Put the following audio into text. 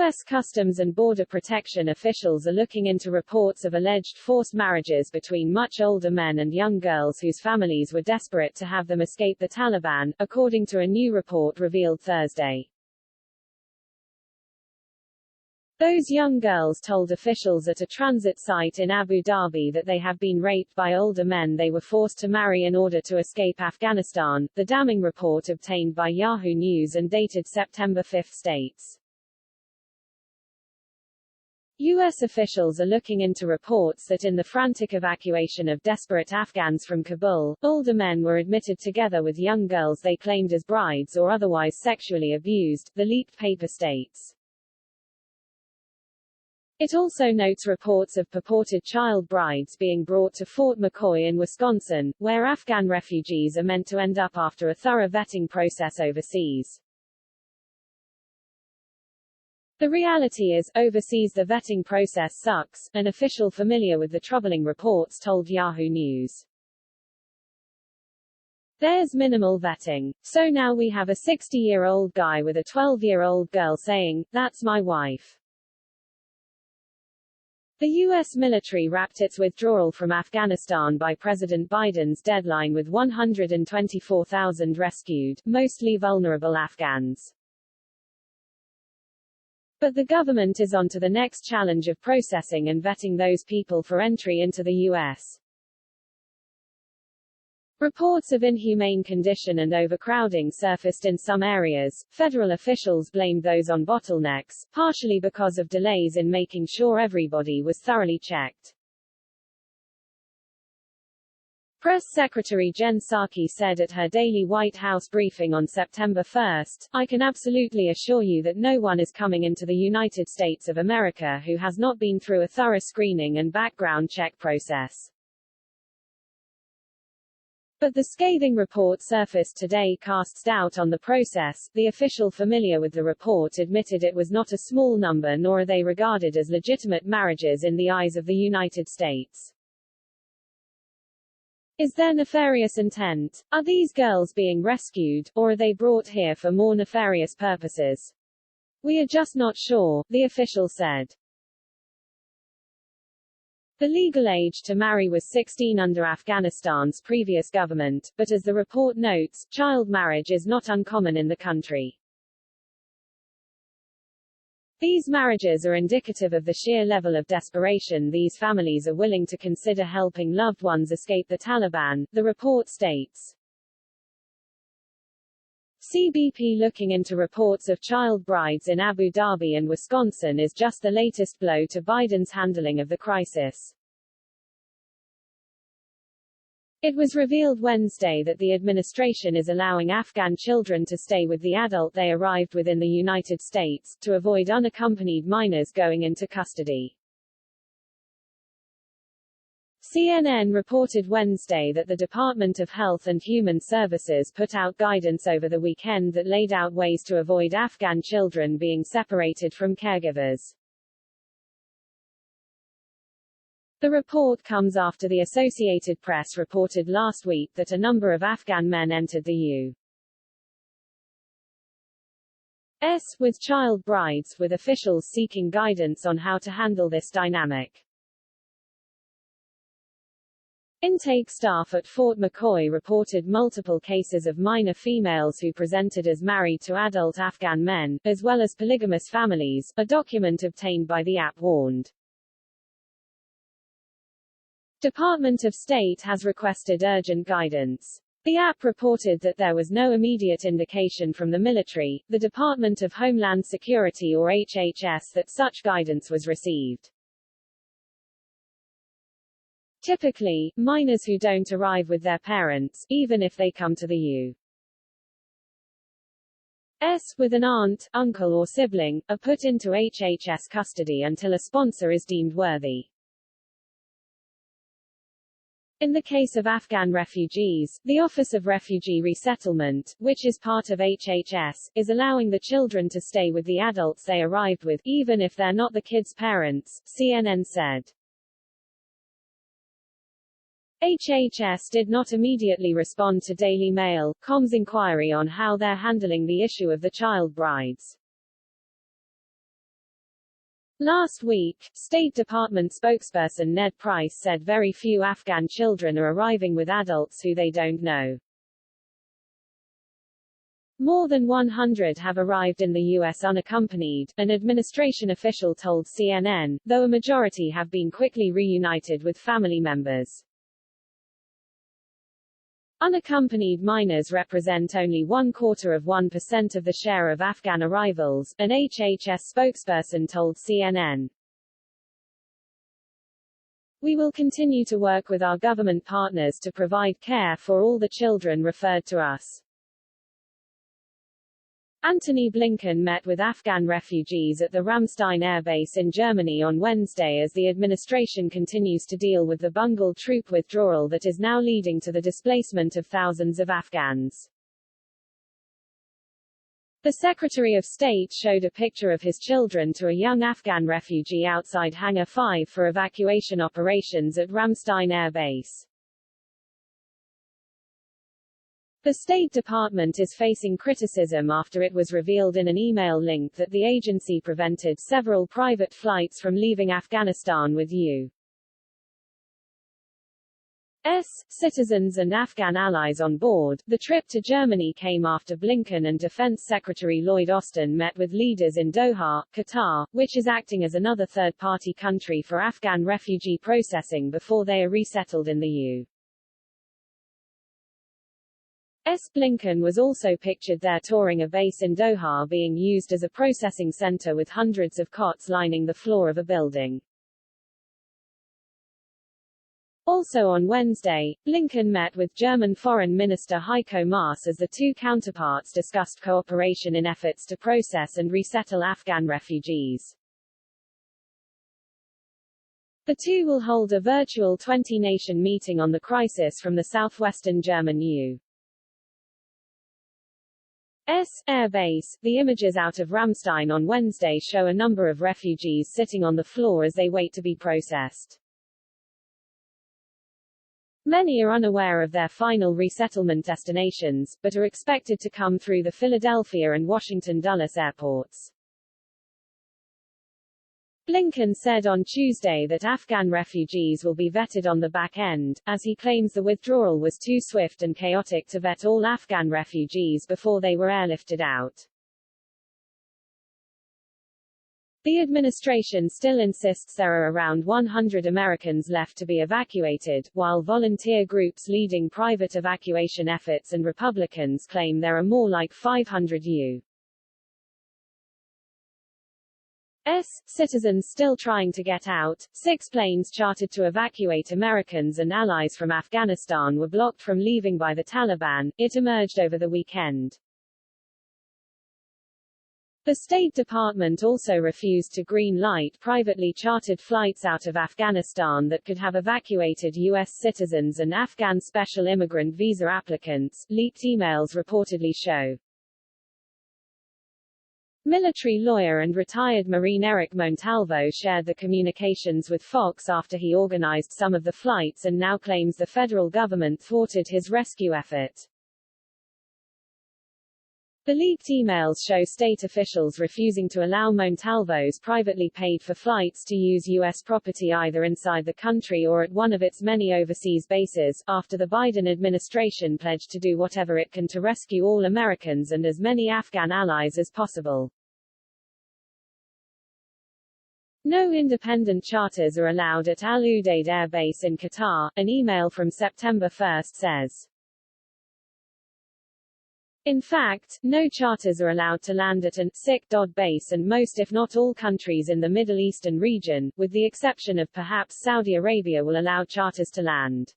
U.S. Customs and Border Protection officials are looking into reports of alleged forced marriages between much older men and young girls whose families were desperate to have them escape the Taliban, according to a new report revealed Thursday. Those young girls told officials at a transit site in Abu Dhabi that they have been raped by older men they were forced to marry in order to escape Afghanistan, the damning report obtained by Yahoo News and dated September 5 states. U.S. officials are looking into reports that in the frantic evacuation of desperate Afghans from Kabul, older men were admitted together with young girls they claimed as brides or otherwise sexually abused, the leaked paper states. It also notes reports of purported child brides being brought to Fort McCoy in Wisconsin, where Afghan refugees are meant to end up after a thorough vetting process overseas. The reality is, overseas the vetting process sucks, an official familiar with the troubling reports told Yahoo News. There's minimal vetting. So now we have a 60-year-old guy with a 12-year-old girl saying, "That's my wife." The U.S. military wrapped its withdrawal from Afghanistan by President Biden's deadline with 124,000 rescued, mostly vulnerable Afghans. But the government is on to the next challenge of processing and vetting those people for entry into the U.S. Reports of inhumane condition and overcrowding surfaced in some areas. Federal officials blamed those on bottlenecks, partially because of delays in making sure everybody was thoroughly checked. Press Secretary Jen Psaki said at her daily White House briefing on September 1, "I can absolutely assure you that no one is coming into the United States of America who has not been through a thorough screening and background check process." But the scathing report surfaced today casts doubt on the process. The official familiar with the report admitted it was not a small number nor are they regarded as legitimate marriages in the eyes of the United States. Is there nefarious intent? Are these girls being rescued, or are they brought here for more nefarious purposes? We are just not sure, the official said. The legal age to marry was 16 under Afghanistan's previous government, but as the report notes, child marriage is not uncommon in the country. These marriages are indicative of the sheer level of desperation these families are willing to consider helping loved ones escape the Taliban, the report states. CBP looking into reports of child brides in Abu Dhabi and Wisconsin is just the latest blow to Biden's handling of the crisis. It was revealed Wednesday that the administration is allowing Afghan children to stay with the adult they arrived with in the United States, to avoid unaccompanied minors going into custody. CNN reported Wednesday that the Department of Health and Human Services put out guidance over the weekend that laid out ways to avoid Afghan children being separated from caregivers. The report comes after the Associated Press reported last week that a number of Afghan men entered the U.S. with child brides, with officials seeking guidance on how to handle this dynamic. Intake staff at Fort McCoy reported multiple cases of minor females who presented as married to adult Afghan men, as well as polygamous families, a document obtained by the app warned. Department of State has requested urgent guidance. The app reported that there was no immediate indication from the military, the Department of Homeland Security or HHS that such guidance was received. Typically, minors who don't arrive with their parents, even if they come to the U.S. with an aunt, uncle or sibling, are put into HHS custody until a sponsor is deemed worthy. In the case of Afghan refugees, the Office of Refugee Resettlement, which is part of HHS, is allowing the children to stay with the adults they arrived with, even if they're not the kids' parents, CNN said. HHS did not immediately respond to Daily Mail.com's inquiry on how they're handling the issue of the child brides. Last week, State Department spokesperson Ned Price said very few Afghan children are arriving with adults who they don't know. More than 100 have arrived in the U.S. unaccompanied, an administration official told CNN, though a majority have been quickly reunited with family members. Unaccompanied minors represent only 0.25% of the share of Afghan arrivals, an HHS spokesperson told CNN. We will continue to work with our government partners to provide care for all the children referred to us. Antony Blinken met with Afghan refugees at the Ramstein Air Base in Germany on Wednesday as the administration continues to deal with the bungled troop withdrawal that is now leading to the displacement of thousands of Afghans. The Secretary of State showed a picture of his children to a young Afghan refugee outside Hangar 5 for evacuation operations at Ramstein Air Base. The State Department is facing criticism after it was revealed in an email link that the agency prevented several private flights from leaving Afghanistan with U.S. citizens and Afghan allies on board. The trip to Germany came after Blinken and Defense Secretary Lloyd Austin met with leaders in Doha, Qatar, which is acting as another third-party country for Afghan refugee processing before they are resettled in the U.S. Blinken was also pictured there touring a base in Doha being used as a processing center with hundreds of cots lining the floor of a building. Also on Wednesday, Blinken met with German Foreign Minister Heiko Maas as the two counterparts discussed cooperation in efforts to process and resettle Afghan refugees. The two will hold a virtual 20-nation meeting on the crisis from the southwestern German U.S. Air Base. The images out of Ramstein on Wednesday show a number of refugees sitting on the floor as they wait to be processed. Many are unaware of their final resettlement destinations, but are expected to come through the Philadelphia and Washington Dulles airports. Blinken said on Tuesday that Afghan refugees will be vetted on the back end, as he claims the withdrawal was too swift and chaotic to vet all Afghan refugees before they were airlifted out. The administration still insists there are around 100 Americans left to be evacuated, while volunteer groups leading private evacuation efforts and Republicans claim there are more like 500 U.S. citizens still trying to get out. 6 planes chartered to evacuate Americans and allies from Afghanistan were blocked from leaving by the Taliban, it emerged over the weekend. The State Department also refused to green light privately chartered flights out of Afghanistan that could have evacuated U.S. citizens and Afghan special immigrant visa applicants, leaked emails reportedly show. Military lawyer and retired Marine Eric Montalvo shared the communications with Fox after he organized some of the flights and now claims the federal government thwarted his rescue effort. The leaked emails show state officials refusing to allow Montalvo's privately paid-for flights to use U.S. property either inside the country or at one of its many overseas bases, after the Biden administration pledged to do whatever it can to rescue all Americans and as many Afghan allies as possible. No independent charters are allowed at Al Udeid Air Base in Qatar, an email from September 1 says. In fact, no charters are allowed to land at an SIC base and most if not all countries in the Middle Eastern region, with the exception of perhaps Saudi Arabia will allow charters to land.